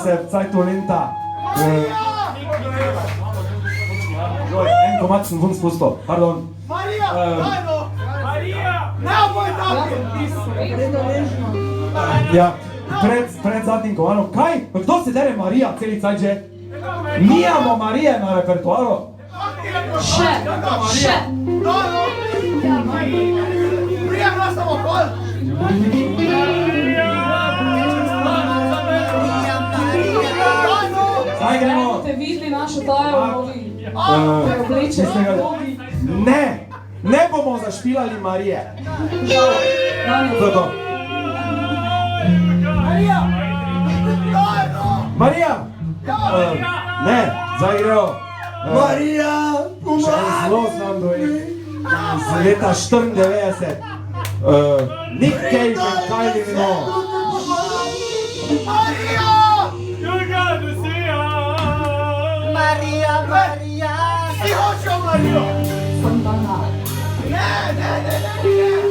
se, vsaj to lenta. En komad sem vun spustil, pardon. Marija, daj no! Marija! Ne boj tako! Ja, pred zadnjim komadom. Kaj? Kdo se dere Marija celi cajt že? Nijamo Marije na repertoaru. Še! Daj no! Prijem nas tam okol! Zdaj gremo. Ste videli našo tajo v novi? Ne! Ne bomo zašpilali Marije. To je to. Marija! Daj no! Marija! Ne, zdaj grejo. Marija! Še en zelo znam duet. Iz leta 94. Nick Cave in Kylie Minogue. Marija! Marija! Si hočeo Marijo! Sem banal. Ne!